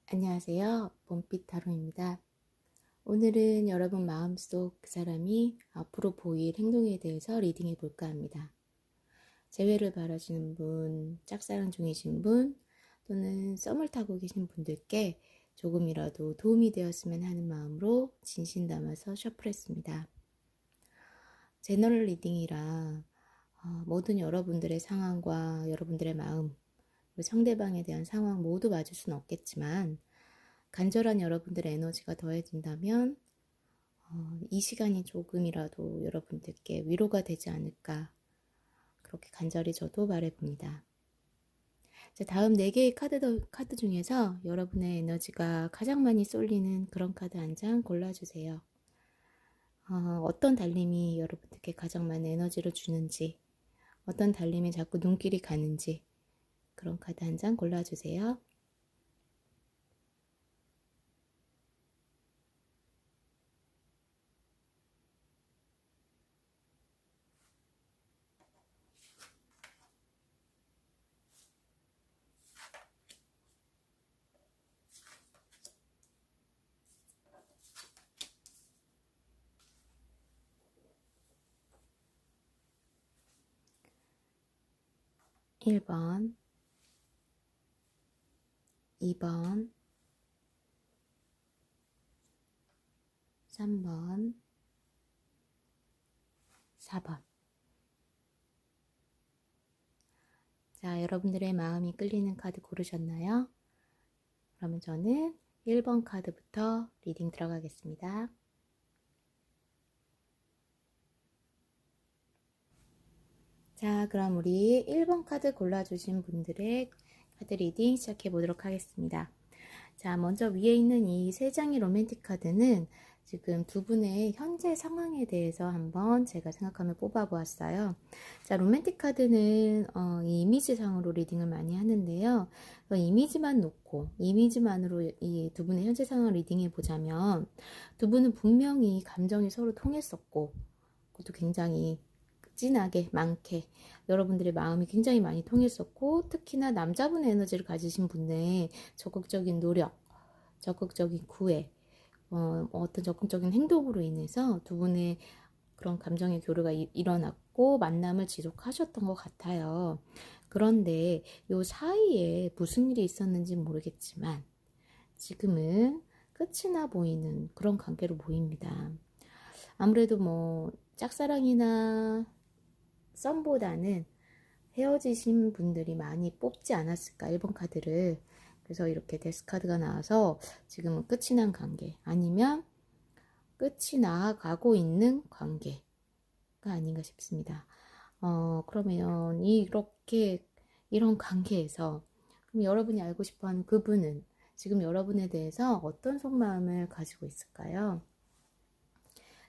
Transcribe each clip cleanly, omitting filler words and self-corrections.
안녕하세요. 봄빛 타로입니다. 오늘은 여러분 마음속 그 사람이 앞으로 보일 행동에 대해서 리딩해 볼까 합니다. 재회를 바라시는 분, 짝사랑 중이신 분, 또는 썸을 타고 계신 분들께 조금이라도 도움이 되었으면 하는 마음으로 진심 담아서 셔플했습니다. 제너럴 리딩이라 모든 여러분들의 상황과 여러분들의 마음, 그리고 상대방에 대한 상황 모두 맞을 수는 없겠지만 간절한 여러분들의 에너지가 더해진다면 이 시간이 조금이라도 여러분들께 위로가 되지 않을까, 그렇게 간절히 저도 바라봅니다. 자, 다음 4개의 카드 중에서 여러분의 에너지가 가장 많이 쏠리는 그런 카드 한 장 골라주세요. 어떤 달님이 여러분들께 가장 많은 에너지를 주는지, 어떤 달님이 자꾸 눈길이 가는지, 그런 카드 한 장 골라주세요. 1번, 2번, 3번, 4번. 자, 여러분들의 마음이 끌리는 카드 고르셨나요? 그러면 저는 1번 카드부터 리딩 들어가겠습니다. 자, 그럼 우리 1번 카드 골라주신 분들의 카드 리딩 시작해 보도록 하겠습니다. 자, 먼저 위에 있는 이 3장의 로맨틱 카드는 지금 두 분의 현재 상황에 대해서 한번 제가 생각하며 뽑아보았어요. 자, 로맨틱 카드는 이 이미지상으로 리딩을 많이 하는데요. 이미지만 놓고 이미지만으로 이 두 분의 현재 상황을 리딩해 보자면 두 분은 분명히 감정이 서로 통했었고 그것도 굉장히 진하게 많게 여러분들의 마음이 굉장히 많이 통했었고, 특히나 남자분의 에너지를 가지신 분의 적극적인 노력, 적극적인 구애, 어떤 적극적인 행동으로 인해서 두 분의 그런 감정의 교류가 일어났고 만남을 지속하셨던 것 같아요. 그런데 요 사이에 무슨 일이 있었는지 모르겠지만 지금은 끝이 나 보이는 그런 관계로 보입니다. 아무래도 뭐 짝사랑이나 썸보다는 헤어지신 분들이 많이 뽑지 않았을까, 1번 카드를. 그래서 이렇게 데스카드가 나와서 지금은 끝이 난 관계, 아니면 끝이 나가고 있는 관계가 아닌가 싶습니다. 그러면 이렇게 이런 관계에서 그럼 여러분이 알고 싶어하는 그분은 지금 여러분에 대해서 어떤 속마음을 가지고 있을까요?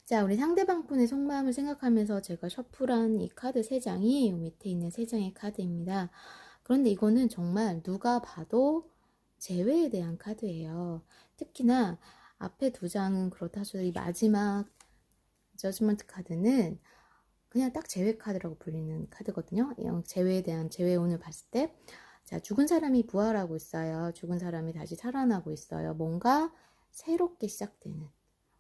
자, 우리 상대방 분의 속마음을 생각하면서 제가 셔플한 이 카드 3장이 밑에 있는 3장의 카드입니다. 그런데 이거는 정말 누가 봐도 재회에 대한 카드예요. 특히나 앞에 2장은 그렇다 하셔도 이 마지막 저지먼트 카드는 그냥 딱 재회 카드라고 불리는 카드거든요. 재회에 대한 재회운을 봤을 때, 자, 죽은 사람이 부활하고 있어요. 죽은 사람이 다시 살아나고 있어요. 뭔가 새롭게 시작되는,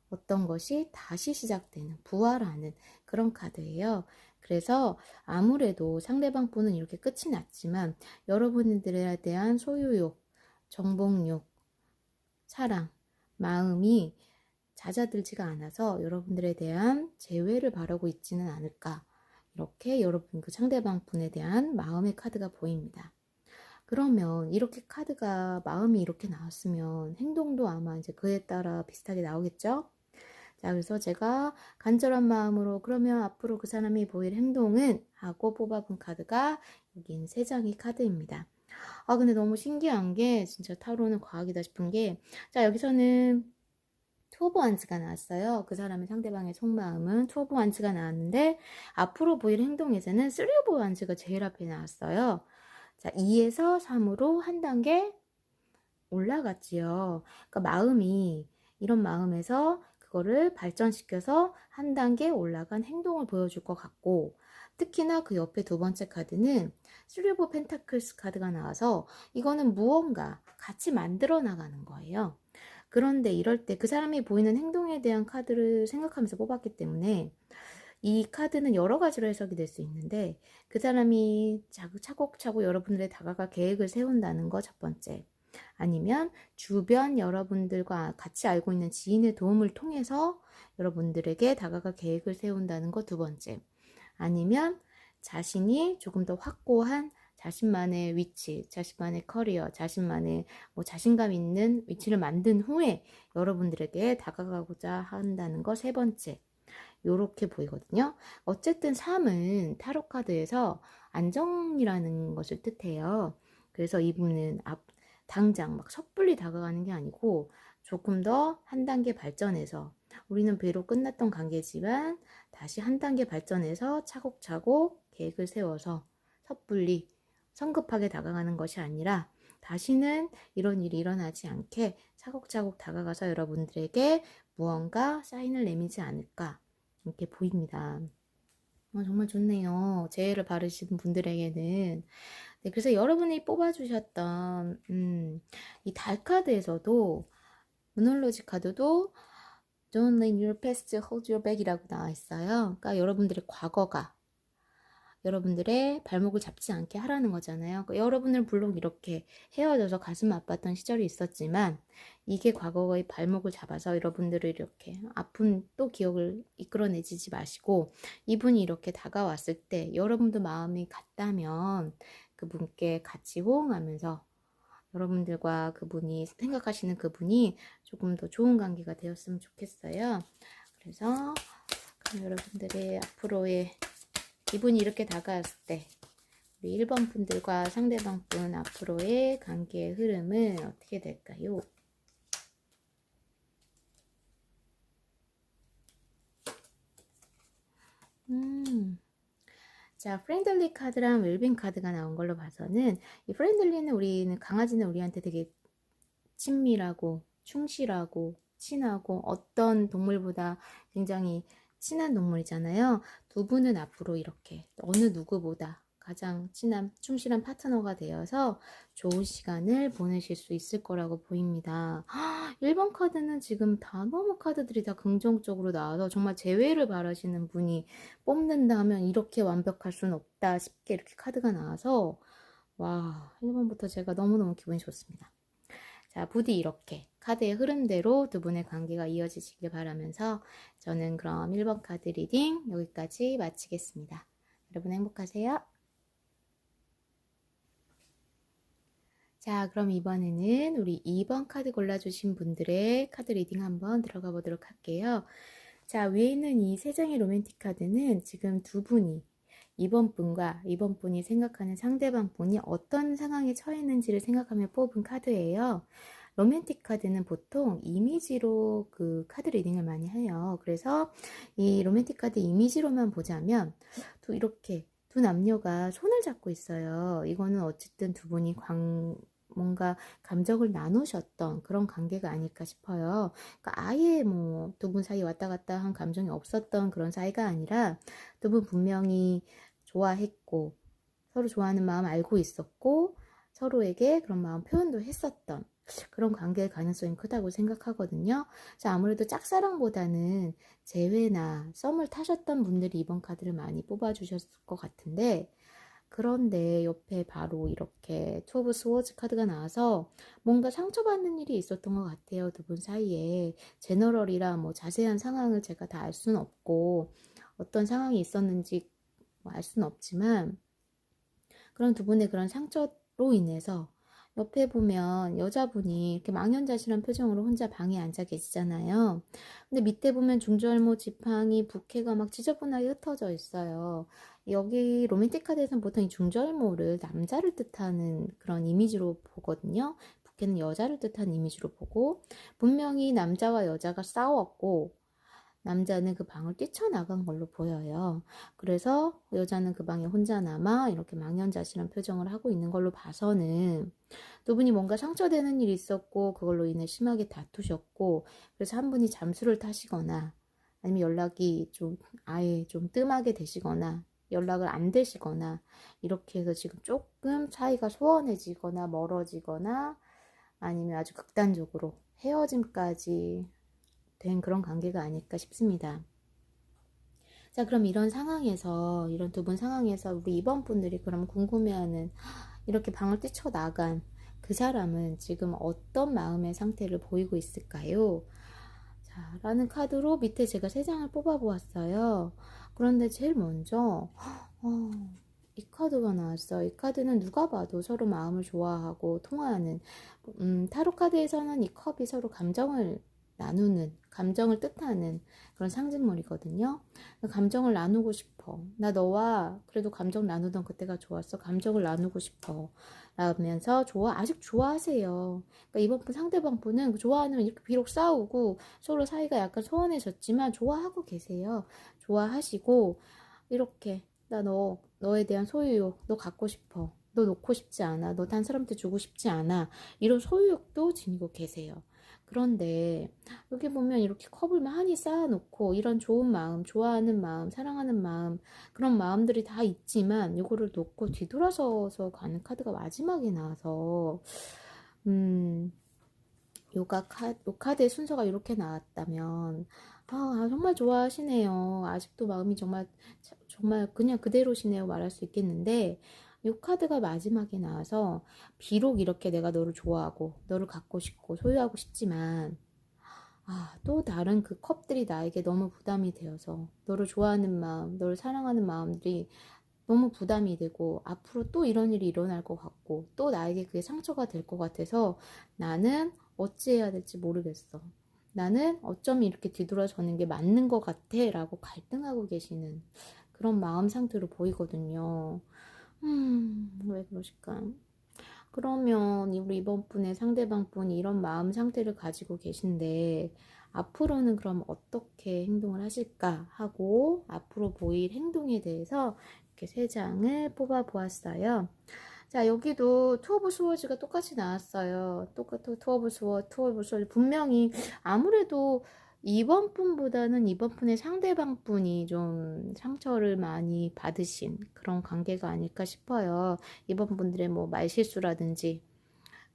어떤 것이 다시 시작되는, 부활하는 그런 카드예요. 그래서 아무래도 상대방 분은 이렇게 끝이 났지만 여러분들에 대한 소유욕, 정복욕, 사랑, 마음이 잦아들지가 않아서 여러분들에 대한 재회를 바라고 있지는 않을까, 이렇게 여러분 그 상대방 분에 대한 마음의 카드가 보입니다. 그러면 이렇게 카드가 마음이 이렇게 나왔으면 행동도 아마 이제 그에 따라 비슷하게 나오겠죠? 자, 그래서 제가 간절한 마음으로 그러면 앞으로 그 사람이 보일 행동은 하고 뽑아본 카드가 여기 있는 3장의 카드입니다. 근데 너무 신기한 게 진짜 타로는 과학이다 싶은 게, 자, 여기서는 투 오브 완즈가 나왔어요. 그 사람의 상대방의 속마음은 투 오브 완즈가 나왔는데 앞으로 보일 행동에서는 쓰리 오브 완즈가 제일 앞에 나왔어요. 자, 2에서 3으로 한 단계 올라갔지요. 그러니까 마음이 이런 마음에서 그거를 발전시켜서 한 단계 올라간 행동을 보여줄 것 같고, 특히나 그 옆에 2번째 카드는 쓰리 오브 펜타클스 카드가 나와서 이거는 무언가 같이 만들어 나가는 거예요. 그런데 이럴 때 그 사람이 보이는 행동에 대한 카드를 생각하면서 뽑았기 때문에 이 카드는 여러 가지로 해석이 될 수 있는데 그 사람이 차곡차곡 여러분들의 다가갈 계획을 세운다는 거 첫 번째. 아니면 주변 여러분들과 같이 알고 있는 지인의 도움을 통해서 여러분들에게 다가갈 계획을 세운다는 거 두 번째. 아니면 자신이 조금 더 확고한 자신만의 위치, 자신만의 커리어, 자신만의 자신감 있는 위치를 만든 후에 여러분들에게 다가가고자 한다는 거 세 번째. 요렇게 보이거든요. 어쨌든 3은 타로 카드에서 안정이라는 것을 뜻해요. 그래서 이분은 당장 막 섣불리 다가가는 게 아니고 조금 더 한 단계 발전해서, 우리는 비록 끝났던 관계지만 다시 한 단계 발전해서 차곡차곡 계획을 세워서 섣불리 성급하게 다가가는 것이 아니라 다시는 이런 일이 일어나지 않게 차곡차곡 다가가서 여러분들에게 무언가 사인을 내미지 않을까, 이렇게 보입니다. 정말 좋네요. 재해를 바르신 분들에게는. 네, 그래서 여러분이 뽑아주셨던 이 달 카드에서도, 모놀로지 카드도 Don't let your past hold you back이라고 나와 있어요. 그러니까 여러분들의 과거가 여러분들의 발목을 잡지 않게 하라는 거잖아요. 그러니까 여러분은 물론 이렇게 헤어져서 가슴 아팠던 시절이 있었지만 이게 과거의 발목을 잡아서 여러분들을 이렇게 아픈 또 기억을 이끌어내지 마시고, 이분이 이렇게 다가왔을 때 여러분도 마음이 같다면 그분께 같이 호응하면서 여러분들과 그분이 생각하시는 그분이 조금 더 좋은 관계가 되었으면 좋겠어요. 그래서 여러분들의 앞으로의 이분이 이렇게 다가왔을 때 우리 1번 분들과 상대방 분 앞으로의 관계의 흐름은 어떻게 될까요? 자, 프렌들리 카드랑 웰빙 카드가 나온 걸로 봐서는, 이 프렌들리는 강아지는 우리한테 되게 친밀하고 충실하고 친하고 어떤 동물보다 굉장히 친한 동물이잖아요. 두 분은 앞으로 이렇게 어느 누구보다 가장 친한 충실한 파트너가 되어서 좋은 시간을 보내실 수 있을 거라고 보입니다. 1번 카드는 지금 다 너무 카드들이 다 긍정적으로 나와서 정말 재회를 바라시는 분이 뽑는다 하면 이렇게 완벽할 수는 없다 싶게 이렇게 카드가 나와서, 와, 1번부터 제가 너무너무 기분이 좋습니다. 자, 부디 이렇게 카드의 흐름대로 두 분의 관계가 이어지시길 바라면서 저는 그럼 1번 카드 리딩 여기까지 마치겠습니다. 여러분 행복하세요. 자, 그럼 이번에는 우리 2번 카드 골라주신 분들의 카드 리딩 한번 들어가 보도록 할게요. 자, 위에 있는 이 3장의 로맨틱 카드는 지금 두 분이, 이번 분이 생각하는 상대방 분이 어떤 상황에 처해 있는지를 생각하며 뽑은 카드예요. 로맨틱 카드는 보통 이미지로 그 카드 리딩을 많이 해요. 그래서 이 로맨틱 카드 이미지로만 보자면 이렇게 두 남녀가 손을 잡고 있어요. 이거는 어쨌든 두 분이 뭔가 감정을 나누셨던 그런 관계가 아닐까 싶어요. 그러니까 아예 두 분 사이 왔다 갔다 한 감정이 없었던 그런 사이가 아니라 두 분 분명히 좋아했고 서로 좋아하는 마음 알고 있었고 서로에게 그런 마음 표현도 했었던 그런 관계의 가능성이 크다고 생각하거든요. 자, 아무래도 짝사랑보다는 재회나 썸을 타셨던 분들이 이번 카드를 많이 뽑아주셨을 것 같은데, 그런데 옆에 바로 이렇게 투 오브 스워즈 카드가 나와서 뭔가 상처받는 일이 있었던 것 같아요. 두 분 사이에. 제너럴이라 자세한 상황을 제가 다 알 수는 없고 어떤 상황이 있었는지 알 수는 없지만, 그런 두 분의 그런 상처로 인해서 옆에 보면 여자분이 이렇게 망연자실한 표정으로 혼자 방에 앉아 계시잖아요. 근데 밑에 보면 중절모 지팡이 부케가 막 지저분하게 흩어져 있어요. 여기 로맨틱 카드에서는 보통 이 중절모를 남자를 뜻하는 그런 이미지로 보거든요. 부케는 여자를 뜻하는 이미지로 보고, 분명히 남자와 여자가 싸웠고 남자는 그 방을 뛰쳐나간 걸로 보여요. 그래서 여자는 그 방에 혼자 남아 이렇게 망연자실한 표정을 하고 있는 걸로 봐서는 두 분이 뭔가 상처되는 일이 있었고 그걸로 인해 심하게 다투셨고, 그래서 한 분이 잠수를 타시거나 아니면 연락이 아예 좀 뜸하게 되시거나 연락을 안 되시거나 이렇게 해서 지금 조금 사이가 소원해지거나 멀어지거나 아니면 아주 극단적으로 헤어짐까지 된 그런 관계가 아닐까 싶습니다. 자, 그럼 이런 상황에서, 이런 두 분 상황에서 우리 이번 분들이 그럼 궁금해하는, 이렇게 방을 뛰쳐나간 그 사람은 지금 어떤 마음의 상태를 보이고 있을까요? 자, 라는 카드로 밑에 제가 세 장을 뽑아 보았어요. 그런데 제일 먼저, 어, 이 카드가 나왔어요. 이 카드는 누가 봐도 서로 마음을 좋아하고 통화하는, 타로 카드에서는 이 컵이 서로 감정을 나누는, 감정을 뜻하는 그런 상징물이거든요. 감정을 나누고 싶어. 나 너와 그래도 감정 나누던 그때가 좋았어. 감정을 나누고 싶어. 라면서 아직 좋아하세요. 그러니까 이번 분 상대방 분은 좋아하는 이렇게 비록 싸우고 서로 사이가 약간 소원해졌지만 좋아하고 계세요. 좋아하시고 이렇게 너에 대한 소유욕, 너 갖고 싶어. 너 놓고 싶지 않아. 너 딴 사람한테 주고 싶지 않아. 이런 소유욕도 지니고 계세요. 그런데 여기 보면 이렇게 컵을 많이 쌓아놓고 이런 좋은 마음, 좋아하는 마음, 사랑하는 마음 그런 마음들이 다 있지만 이거를 놓고 뒤돌아서서 가는 카드가 마지막에 나와서 요 카드의 순서가 이렇게 나왔다면 정말 좋아하시네요. 아직도 마음이 정말 그냥 그대로시네요 말할 수 있겠는데 요 카드가 마지막에 나와서 비록 이렇게 내가 너를 좋아하고 너를 갖고 싶고 소유하고 싶지만 또 다른 그 컵들이 나에게 너무 부담이 되어서 너를 좋아하는 마음, 너를 사랑하는 마음들이 너무 부담이 되고 앞으로 또 이런 일이 일어날 것 같고 또 나에게 그게 상처가 될 것 같아서 나는 어찌해야 될지 모르겠어. 나는 어쩜 이렇게 뒤돌아서는 게 맞는 것 같아 라고 갈등하고 계시는 그런 마음 상태로 보이거든요. 왜 그러실까? 그러면 우리 이번 분의 상대방 분이 이런 마음 상태를 가지고 계신데 앞으로는 그럼 어떻게 행동을 하실까 하고 앞으로 보일 행동에 대해서 이렇게 세 장을 뽑아 보았어요. 자, 여기도 투 오브 스워즈가 똑같이 나왔어요. 똑같은 투 오브 스워즈 분명히 아무래도 이번 분보다는 이번 분의 상대방 분이 좀 상처를 많이 받으신 그런 관계가 아닐까 싶어요. 이번 분들의 뭐 말실수라든지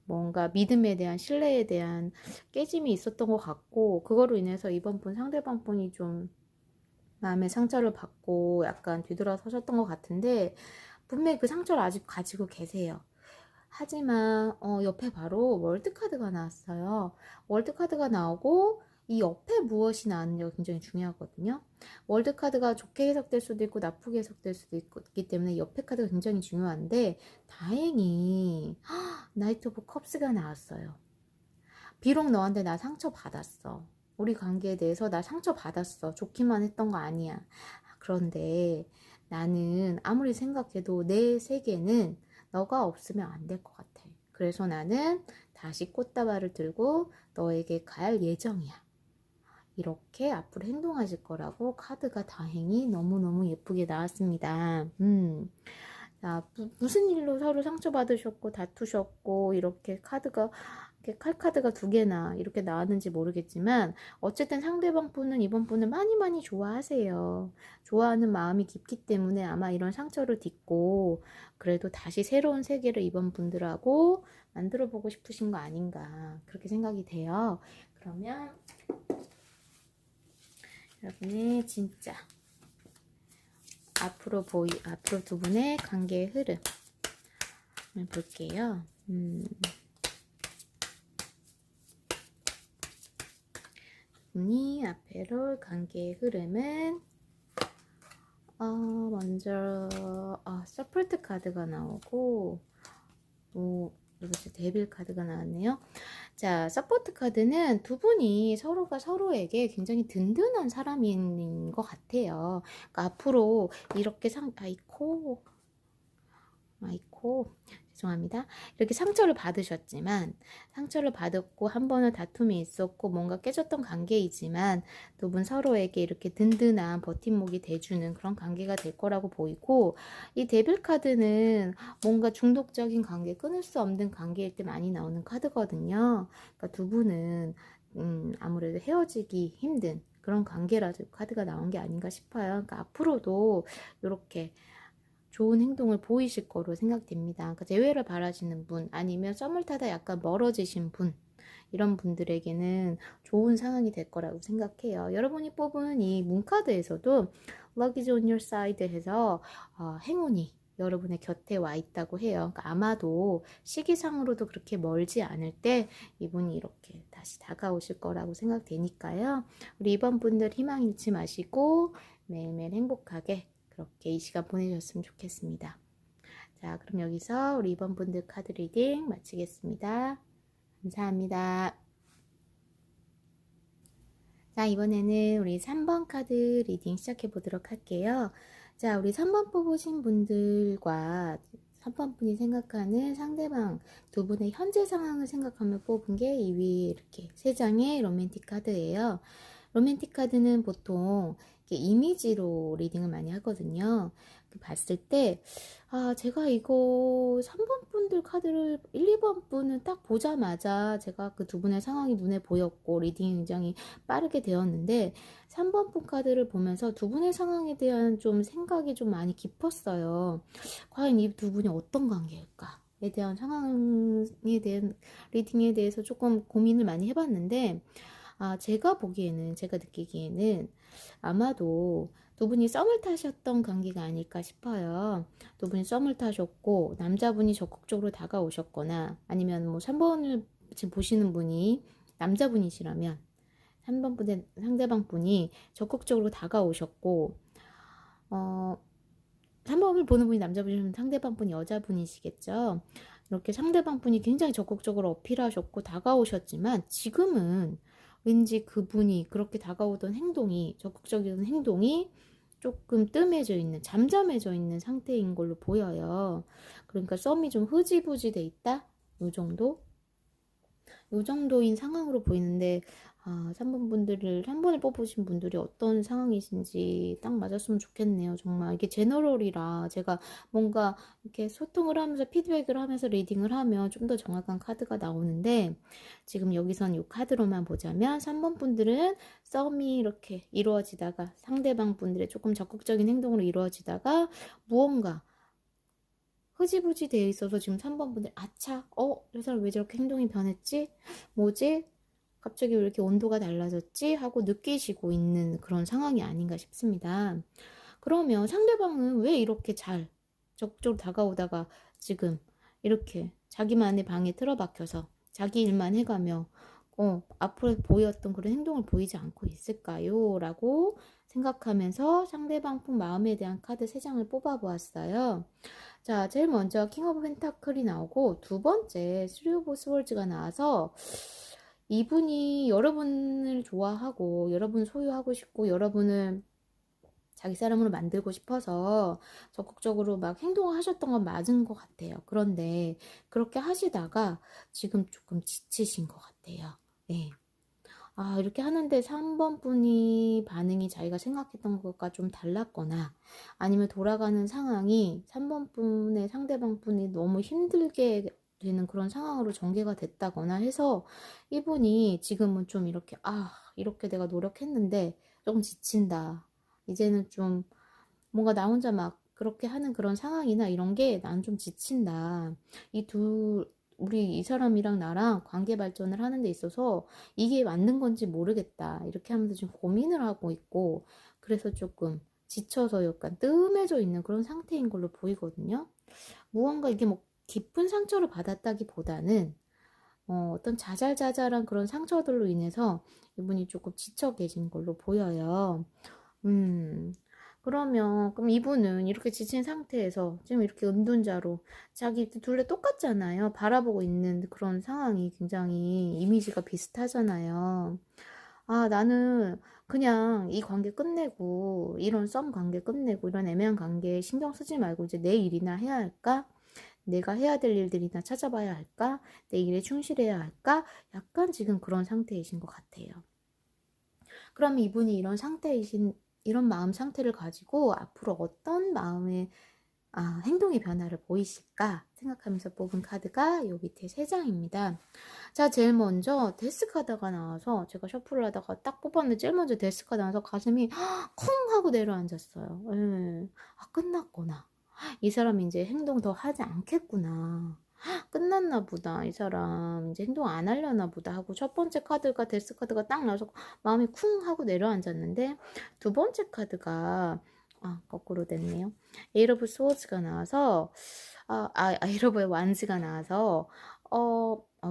뭔가 믿음에 대한 신뢰에 대한 깨짐이 있었던 것 같고 그거로 인해서 이번 분 상대방 분이 좀 마음의 상처를 받고 약간 뒤돌아서셨던 것 같은데 분명히 그 상처를 아직 가지고 계세요. 하지만 옆에 바로 월드카드가 나왔어요. 월드카드가 나오고 이 옆에 무엇이 나왔는지가 굉장히 중요하거든요. 월드카드가 좋게 해석될 수도 있고 나쁘게 해석될 수도 있기 때문에 옆에 카드가 굉장히 중요한데 다행히 나이트 오브 컵스가 나왔어요. 비록 너한테 나 상처 받았어. 우리 관계에 대해서 나 상처 받았어. 좋기만 했던 거 아니야. 그런데 나는 아무리 생각해도 내 세계는 너가 없으면 안 될 것 같아. 그래서 나는 다시 꽃다발을 들고 너에게 갈 예정이야. 이렇게 앞으로 행동하실 거라고 카드가 다행히 너무너무 예쁘게 나왔습니다. 자, 무슨 일로 서로 상처받으셨고 다투셨고 이렇게 칼카드가 두 개나 이렇게 나왔는지 모르겠지만 어쨌든 상대방 분은 이번 분을 많이 많이 좋아하세요. 좋아하는 마음이 깊기 때문에 아마 이런 상처를 딛고 그래도 다시 새로운 세계를 이번 분들하고 만들어 보고 싶으신 거 아닌가 그렇게 생각이 돼요. 그러면 여러분의 진짜 앞으로 두 분의 관계의 흐름을 볼게요. 분이 앞으로 관계의 흐름은 먼저 서포트 카드가 나오고 이것이 데빌 카드가 나왔네요. 자, 서포트 카드는 두 분이 서로가 서로에게 굉장히 든든한 사람인 것 같아요. 그러니까 앞으로 이렇게 아이코 죄송합니다. 이렇게 상처를 받았고 한 번은 다툼이 있었고 뭔가 깨졌던 관계이지만 두 분 서로에게 이렇게 든든한 버팀목이 돼주는 그런 관계가 될 거라고 보이고 이 데빌 카드는 뭔가 중독적인 관계, 끊을 수 없는 관계일 때 많이 나오는 카드거든요. 그러니까 두 분은 아무래도 헤어지기 힘든 그런 관계라서 카드가 나온 게 아닌가 싶어요. 그러니까 앞으로도 이렇게 좋은 행동을 보이실 거로 생각됩니다. 그러니까 재회를 바라시는 분, 아니면 썸을 타다 약간 멀어지신 분, 이런 분들에게는 좋은 상황이 될 거라고 생각해요. 여러분이 뽑은 이 문카드에서도 Luck is on your side 해서 행운이 여러분의 곁에 와 있다고 해요. 그러니까 아마도 시기상으로도 그렇게 멀지 않을 때 이분이 이렇게 다시 다가오실 거라고 생각되니까요. 우리 이번 분들 희망 잃지 마시고 매일매일 행복하게 그렇게 이 시간 보내셨으면 좋겠습니다. 자, 그럼 여기서 우리 이번 분들 카드 리딩 마치겠습니다. 감사합니다. 자, 이번에는 우리 3번 카드 리딩 시작해 보도록 할게요. 자, 우리 3번 뽑으신 분들과 3번 분이 생각하는 상대방 두 분의 현재 상황을 생각하며 뽑은 게 이 위에 이렇게 3장의 로맨틱 카드예요. 로맨틱 카드는 보통 이렇게 이미지로 리딩을 많이 하거든요. 봤을 때, 제가 이거 3번 분들 카드를 1, 2번 분은 딱 보자마자 제가 그 두 분의 상황이 눈에 보였고, 리딩이 굉장히 빠르게 되었는데, 3번 분 카드를 보면서 두 분의 상황에 대한 좀 생각이 좀 많이 깊었어요. 과연 이 두 분이 어떤 관계일까? 에 대한 상황에 대한 리딩에 대해서 조금 고민을 많이 해봤는데, 제가 보기에는, 제가 느끼기에는 아마도 두 분이 썸을 타셨던 관계가 아닐까 싶어요. 두 분이 썸을 타셨고, 남자분이 적극적으로 다가오셨거나, 아니면 뭐 3번을 지금 보시는 분이 남자분이시라면, 3번 분의 상대방 분이 적극적으로 다가오셨고, 어, 3번을 보는 분이 남자분이시면 상대방 분이 여자분이시겠죠. 이렇게 상대방 분이 굉장히 적극적으로 어필하셨고 다가오셨지만 지금은 왠지 그분이 그렇게 다가오던 행동이, 적극적인 행동이 조금 뜸해져 있는, 잠잠해져 있는 상태인 걸로 보여요. 그러니까 썸이 좀 흐지부지 돼 있다? 요 정도? 요 정도인 상황으로 보이는데 3번 분들을 한 번에 뽑으신 분들이 어떤 상황이신지 딱 맞았으면 좋겠네요. 정말 이게 제너럴이라 제가 뭔가 이렇게 소통을 하면서 피드백을 하면서 리딩을 하면 좀 더 정확한 카드가 나오는데 지금 여기선 이 카드로만 보자면 3번 분들은 썸이 이렇게 이루어지다가 상대방 분들의 조금 적극적인 행동으로 이루어지다가 무언가 흐지부지 되어 있어서 지금 3번 분들 아차 이 사람 왜 저렇게 행동이 변했지? 뭐지? 갑자기 왜 이렇게 온도가 달라졌지? 하고 느끼시고 있는 그런 상황이 아닌가 싶습니다. 그러면 상대방은 왜 이렇게 잘 적극적으로 다가오다가 지금 이렇게 자기만의 방에 틀어박혀서 자기 일만 해가며 앞으로 보였던 그런 행동을 보이지 않고 있을까요? 라고 생각하면서 상대방 분 마음에 대한 카드 3장을 뽑아보았어요. 자, 제일 먼저 킹 오브 펜타클이 나오고 두 번째 스리 오브 스월즈가 나와서 이분이 여러분을 좋아하고 여러분 소유하고 싶고 여러분을 자기 사람으로 만들고 싶어서 적극적으로 막 행동을 하셨던 건 맞은 것 같아요. 그런데 그렇게 하시다가 지금 조금 지치신 것 같아요. 네. 이렇게 하는데 3번 분이 반응이 자기가 생각했던 것과 좀 달랐거나 아니면 돌아가는 상황이 3번 분의 상대방 분이 너무 힘들게 되는 그런 상황으로 전개가 됐다거나 해서 이분이 지금은 좀 이렇게 이렇게 내가 노력했는데 조금 지친다. 이제는 좀 뭔가 나 혼자 막 그렇게 하는 그런 상황이나 이런 게 난 좀 지친다. 우리 이 사람이랑 나랑 관계 발전을 하는 데 있어서 이게 맞는 건지 모르겠다. 이렇게 하면서 지금 고민을 하고 있고, 그래서 조금 지쳐서 약간 뜸해져 있는 그런 상태인 걸로 보이거든요. 무언가 이게 뭐 깊은 상처를 받았다기보다는 어떤 자잘자잘한 그런 상처들로 인해서 이분이 조금 지쳐 계신 걸로 보여요. 그럼 이분은 이렇게 지친 상태에서 지금 이렇게 은둔자로 자기 둘레 똑같잖아요. 바라보고 있는 그런 상황이 굉장히 이미지가 비슷하잖아요. 나는 그냥 이 관계 끝내고, 이런 썸 관계 끝내고, 이런 애매한 관계에 신경 쓰지 말고 이제 내 일이나 해야 할까? 내가 해야 될 일들이나 찾아봐야 할까? 내 일에 충실해야 할까? 약간 지금 그런 상태이신 것 같아요. 그럼 이분이 이런 마음 상태를 가지고 앞으로 어떤 마음의 행동의 변화를 보이실까 생각하면서 뽑은 카드가 요 밑에 3장입니다. 자, 제일 먼저 데스 카드가 나와서 제가 셔플을 하다가 딱 뽑았는데 제일 먼저 데스 카드 나와서 가슴이 쿵 하고 내려앉았어요. 끝났구나. 이 사람이 이제 행동 더 하지 않겠구나. 끝났나 보다. 이 사람 이제 행동 안 하려나 보다 하고 첫 번째 카드가 데스 카드가 딱 나와서 마음이 쿵 하고 내려앉았는데 두 번째 카드가 거꾸로 됐네요. 에이러브 스워츠가 나와서 에이러 오브 완즈가 나와서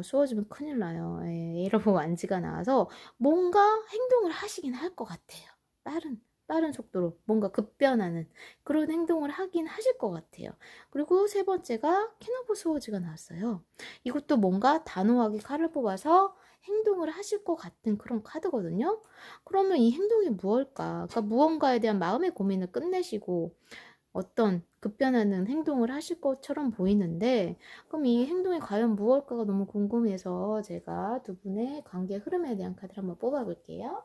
스워즈면 큰일 나요. 에이러 오브 완즈가 나와서 뭔가 행동을 하시긴 할 것 같아요. 빠른 속도로 뭔가 급변하는 그런 행동을 하긴 하실 것 같아요. 그리고 세 번째가 퀸 오브 스워즈가 나왔어요. 이것도 뭔가 단호하게 칼을 뽑아서 행동을 하실 것 같은 그런 카드거든요. 그러면 이 행동이 무엇일까? 그러니까 무언가에 대한 마음의 고민을 끝내시고 어떤 급변하는 행동을 하실 것처럼 보이는데, 그럼 이 행동이 과연 무엇일까가 너무 궁금해서 제가 두 분의 관계 흐름에 대한 카드를 한번 뽑아볼게요.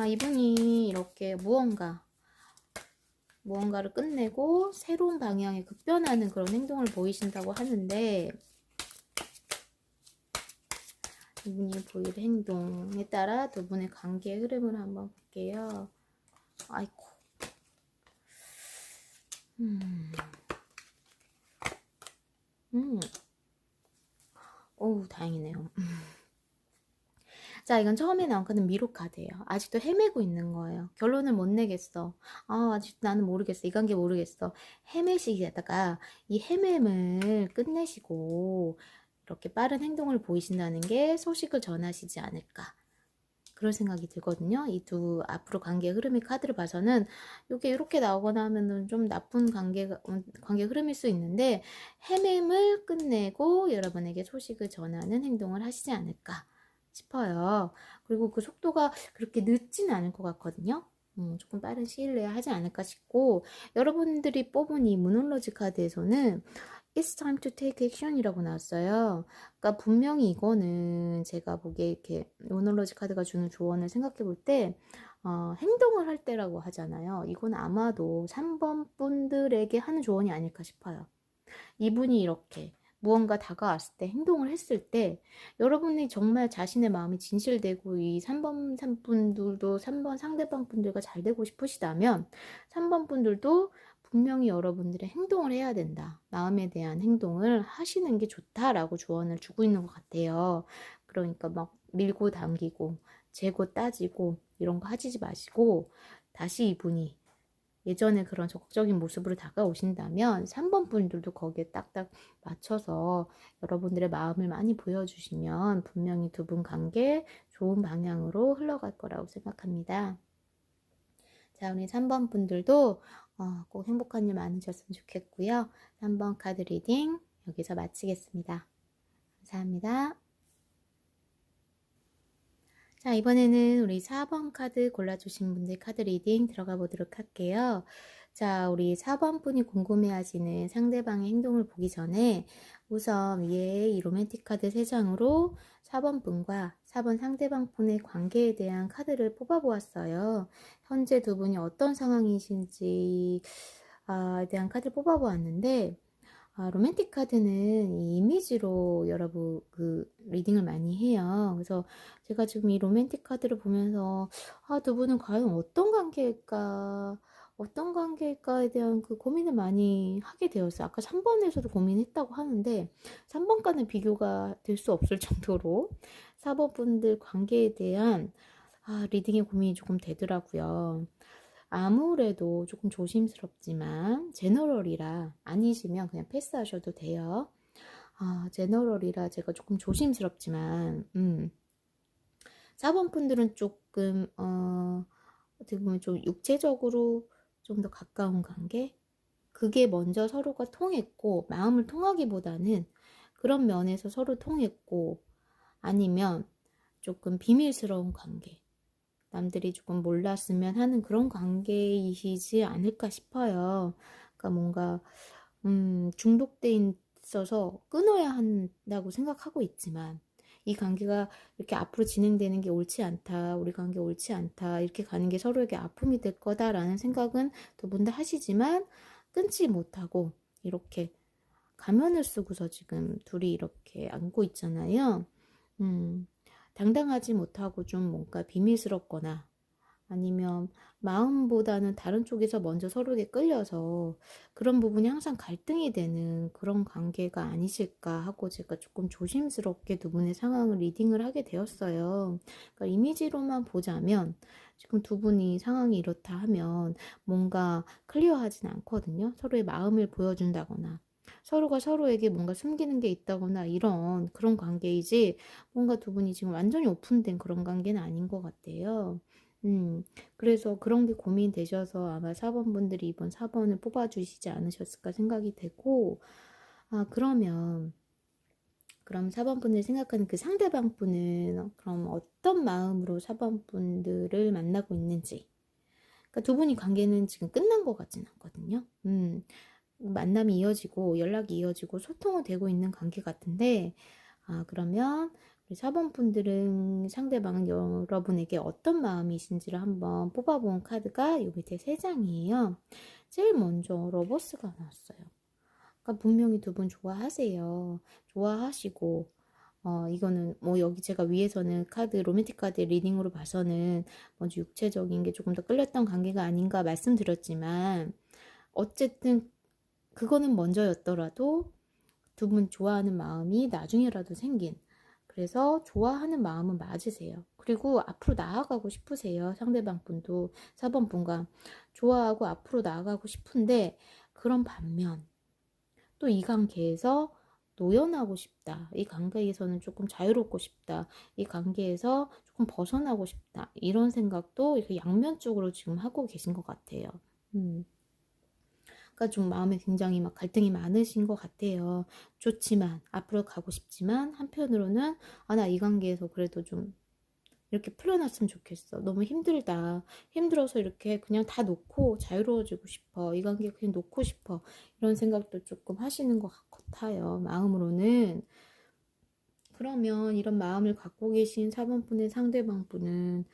이분이 이렇게 무언가를 끝내고 새로운 방향에 급변하는 그런 행동을 보이신다고 하는데, 이분이 보일 행동에 따라 두 분의 관계의 흐름을 한번 볼게요. 아이고. 다행이네요. 자, 이건 처음에 나온 카드는 미로 카드예요. 아직도 헤매고 있는 거예요. 결론을 못 내겠어. 아직도 나는 모르겠어. 이 관계 모르겠어. 헤매시다가 이 헤매임을 끝내시고 이렇게 빠른 행동을 보이신다는 게 소식을 전하시지 않을까. 그런 생각이 들거든요. 이 두 앞으로 관계의 흐름의 카드를 봐서는 이게 이렇게 나오거나 하면은 좀 나쁜 관계 흐름일 수 있는데 헤매임을 끝내고 여러분에게 소식을 전하는 행동을 하시지 않을까 싶어요. 그리고 그 속도가 그렇게 늦진 않을 것 같거든요. 조금 빠른 시일 내에 하지 않을까 싶고, 여러분들이 뽑은 이 무놀러지 카드에서는 It's time to take action이라고 나왔어요. 그러니까 분명히 이거는 제가 보기에 이렇게 무놀러지 카드가 주는 조언을 생각해 볼 때 행동을 할 때라고 하잖아요. 이건 아마도 3번 분들에게 하는 조언이 아닐까 싶어요. 이분이 이렇게 무언가 다가왔을 때 행동을 했을 때 여러분이 정말 자신의 마음이 진실되고 이 3번 분들도 3번 상대방 분들과 잘 되고 싶으시다면 3번 분들도 분명히 여러분들의 행동을 해야 된다. 마음에 대한 행동을 하시는 게 좋다라고 조언을 주고 있는 것 같아요. 그러니까 막 밀고 당기고 재고 따지고 이런 거 하지 마시고 다시 이분이 예전에 그런 적극적인 모습으로 다가오신다면 3번 분들도 거기에 딱딱 맞춰서 여러분들의 마음을 많이 보여주시면 분명히 두 분 관계 좋은 방향으로 흘러갈 거라고 생각합니다. 자, 우리 3번 분들도 꼭 행복한 일 많으셨으면 좋겠고요. 3번 카드 리딩 여기서 마치겠습니다. 감사합니다. 자, 이번에는 우리 4번 카드 골라주신 분들 카드 리딩 들어가 보도록 할게요. 자, 우리 4번 분이 궁금해하시는 상대방의 행동을 보기 전에 우선 위에 이 로맨틱 카드 3장으로 4번 분과 4번 상대방 분의 관계에 대한 카드를 뽑아보았어요. 현재 두 분이 어떤 상황이신지에 대한 카드를 뽑아보았는데 로맨틱 카드는 이 이미지로 여러분 리딩을 많이 해요. 그래서 제가 지금 이 로맨틱 카드를 보면서 두 분은 과연 어떤 관계일까에 대한 그 고민을 많이 하게 되었어요. 아까 3번에서도 고민했다고 하는데 3번과는 비교가 될 수 없을 정도로 4번 분들 관계에 대한 리딩의 고민이 조금 되더라고요. 아무래도 조금 조심스럽지만 제너럴이라 아니시면 그냥 패스하셔도 돼요. 제너럴이라 제가 조금 조심스럽지만 4번 분들은 조금 어떻게 보면 좀 육체적으로 좀 더 가까운 관계? 그게 먼저 서로가 통했고 마음을 통하기보다는 그런 면에서 서로 통했고 아니면 조금 비밀스러운 관계 남들이 조금 몰랐으면 하는 그런 관계이시지 않을까 싶어요. 그러니까 뭔가 중독돼 있어서 끊어야 한다고 생각하고 있지만 이 관계가 이렇게 앞으로 진행되는 게 옳지 않다. 우리 관계 옳지 않다. 이렇게 가는 게 서로에게 아픔이 될 거다라는 생각은 두 분 다 하시지만 끊지 못하고 이렇게 가면을 쓰고서 지금 둘이 이렇게 안고 있잖아요. 당당하지 못하고 좀 뭔가 비밀스럽거나 아니면 마음보다는 다른 쪽에서 먼저 서로에게 끌려서 그런 부분이 항상 갈등이 되는 그런 관계가 아니실까 하고 제가 조금 조심스럽게 두 분의 상황을 리딩을 하게 되었어요. 그러니까 이미지로만 보자면 지금 두 분이 상황이 이렇다 하면 뭔가 클리어하진 않거든요. 서로의 마음을 보여준다거나 서로가 서로에게 뭔가 숨기는 게 있다거나 이런 그런 관계이지 뭔가 두 분이 지금 완전히 오픈된 그런 관계는 아닌 것 같아요. 그래서 그런 게 고민되셔서 아마 4번 분들이 이번 4번을 뽑아주시지 않으셨을까 생각이 되고, 그럼 4번 분을 생각하는 그 상대방 분은 그럼 어떤 마음으로 4번 분들을 만나고 있는지. 그러니까 두 분이 관계는 지금 끝난 것 같진 않거든요. 만남이 이어지고 연락이 이어지고 소통은 되고 있는 관계 같은데, 그러면 우리 4번 분들은 상대방은 여러분에게 어떤 마음이신지를 한번 뽑아본 카드가 요 밑에 3장이에요. 제일 먼저 러버스가 나왔어요. 그러니까 분명히 두 분 좋아하세요. 좋아하시고 이거는 뭐 여기 제가 위에서는 카드 로맨틱 카드 리딩으로 봐서는 먼저 육체적인 게 조금 더 끌렸던 관계가 아닌가 말씀드렸지만 어쨌든 그거는 먼저였더라도 두 분 좋아하는 마음이 나중에라도 생긴 그래서 좋아하는 마음은 맞으세요. 그리고 앞으로 나아가고 싶으세요. 상대방 분도 4번 분과 좋아하고 앞으로 나아가고 싶은데 그런 반면 또 이 관계에서 노연하고 싶다. 이 관계에서는 조금 자유롭고 싶다. 이 관계에서 조금 벗어나고 싶다. 이런 생각도 이렇게 양면적으로 지금 하고 계신 것 같아요. 그러니까 좀 마음에 굉장히 막 갈등이 많으신 것 같아요. 좋지만 앞으로 가고 싶지만 한편으로는 나 이 관계에서 그래도 좀 이렇게 풀어놨으면 좋겠어. 너무 힘들다. 힘들어서 이렇게 그냥 다 놓고 자유로워지고 싶어. 이 관계 그냥 놓고 싶어. 이런 생각도 조금 하시는 것 같아요. 마음으로는. 그러면 이런 마음을 갖고 계신 4번분의 상대방분은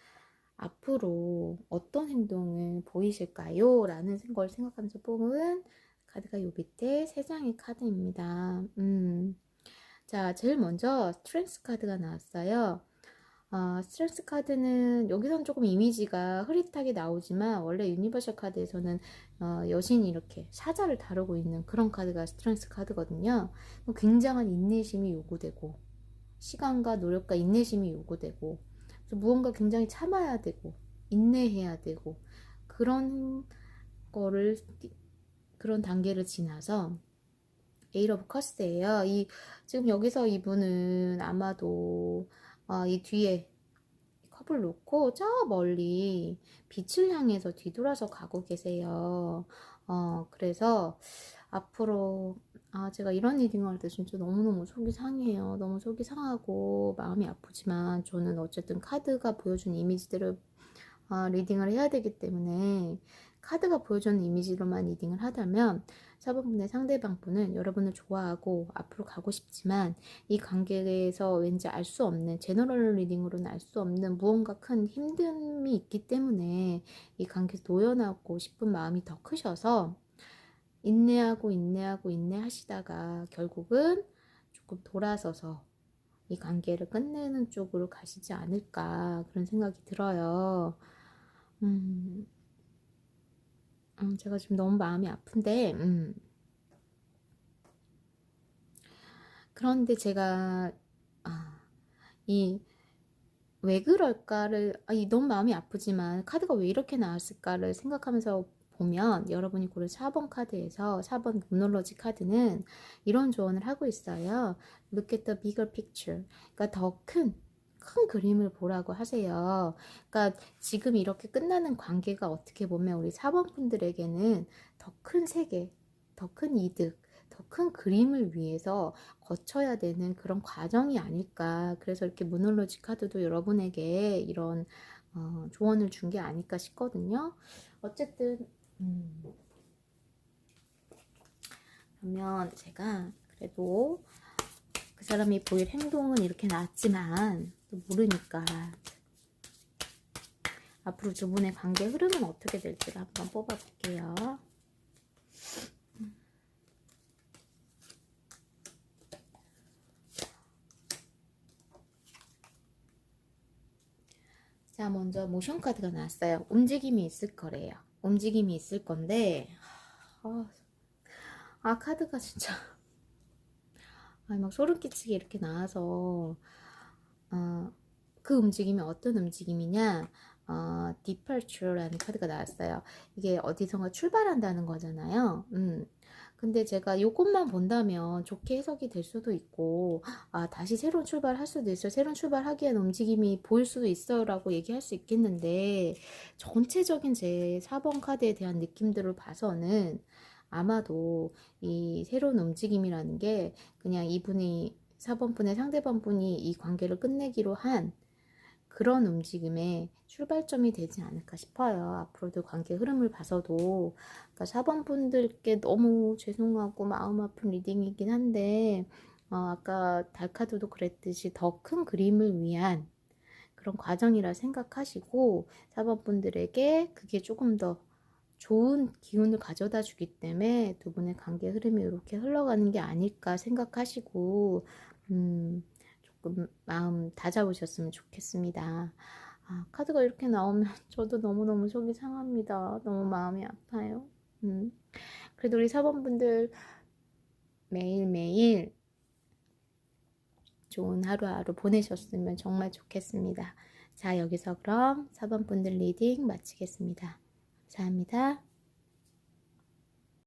앞으로 어떤 행동을 보이실까요? 라는 걸 생각하면서 뽑은 카드가 요 밑에 3장의 카드입니다. 자, 제일 먼저 스트렝스 카드가 나왔어요. 스트렝스 카드는 여기서는 조금 이미지가 흐릿하게 나오지만 원래 유니버셜 카드에서는 여신이 이렇게 사자를 다루고 있는 그런 카드가 스트렝스 카드거든요. 굉장한 인내심이 요구되고 시간과 노력과 인내심이 요구되고 무언가 굉장히 참아야 되고 인내해야 되고 그런 거를 그런 단계를 지나서 에이트 오브 커스예요. 지금 여기서 이분은 아마도 이 뒤에 컵을 놓고 저 멀리 빛을 향해서 뒤돌아서 가고 계세요. 그래서 앞으로 제가 이런 리딩을 할 때 진짜 너무너무 속이 상해요. 너무 속이 상하고 마음이 아프지만 저는 어쨌든 카드가 보여준 이미지들을 리딩을 해야 되기 때문에 카드가 보여주는 이미지로만 리딩을 하다면 4번분의 상대방분은 여러분을 좋아하고 앞으로 가고 싶지만 이 관계에서 왠지 알 수 없는 제너럴 리딩으로는 알 수 없는 무언가 큰 힘듦이 있기 때문에 이 관계에서 노연하고 싶은 마음이 더 크셔서 인내하고 인내하시다가 결국은 조금 돌아서서 이 관계를 끝내는 쪽으로 가시지 않을까 그런 생각이 들어요. 제가 지금 너무 마음이 아픈데, 그런데 제가, 왜 그럴까를, 너무 마음이 아프지만, 카드가 왜 이렇게 나왔을까를 생각하면서 보면, 여러분이 고른 4번 카드에서, 4번 모놀로지 카드는 이런 조언을 하고 있어요. Look at the bigger picture. 그러니까 더 큰 그림을 보라고 하세요. 그러니까 지금 이렇게 끝나는 관계가 어떻게 보면 우리 4번 분들에게는 더 큰 세계, 더 큰 이득, 더 큰 그림을 위해서 거쳐야 되는 그런 과정이 아닐까. 그래서 이렇게 모놀로지 카드도 여러분에게 이런 조언을 준 게 아닐까 싶거든요. 어쨌든 그러면 제가 그래도 그 사람이 보일 행동은 이렇게 나왔지만 또 모르니까 앞으로 두 분의 관계 흐름은 어떻게 될지를 한번 뽑아볼게요. 자, 먼저 모션 카드가 나왔어요. 움직임이 있을 거래요. 움직임이 있을 건데, 카드가 진짜, 막 소름 끼치게 이렇게 나와서, 그 움직임이 어떤 움직임이냐, departure라는 카드가 나왔어요. 이게 어디선가 출발한다는 거잖아요. 근데 제가 요것만 본다면 좋게 해석이 될 수도 있고, 다시 새로운 출발할 수도 있어요. 새로운 출발하기엔 움직임이 보일 수도 있어요. 라고 얘기할 수 있겠는데, 전체적인 제 4번 카드에 대한 느낌들을 봐서는 아마도 이 새로운 움직임이라는 게 그냥 이분이 4번 분의 상대방 분이 이 관계를 끝내기로 한 그런 움직임의 출발점이 되지 않을까 싶어요. 앞으로도 관계 흐름을 봐서도. 그러니까 4번 분들께 너무 죄송하고 마음 아픈 리딩이긴 한데, 아까 달카드도 그랬듯이 더 큰 그림을 위한 그런 과정이라 생각하시고, 4번 분들에게 그게 조금 더 좋은 기운을 가져다 주기 때문에 두 분의 관계 흐름이 이렇게 흘러가는 게 아닐까 생각하시고, 조금 마음 다잡으셨으면 좋겠습니다. 카드가 이렇게 나오면 저도 너무너무 속이 상합니다. 너무 마음이 아파요. 그래도 우리 사번분들 매일매일 좋은 하루하루 보내셨으면 정말 좋겠습니다. 자, 여기서 그럼 4번분들 리딩 마치겠습니다. 감사합니다.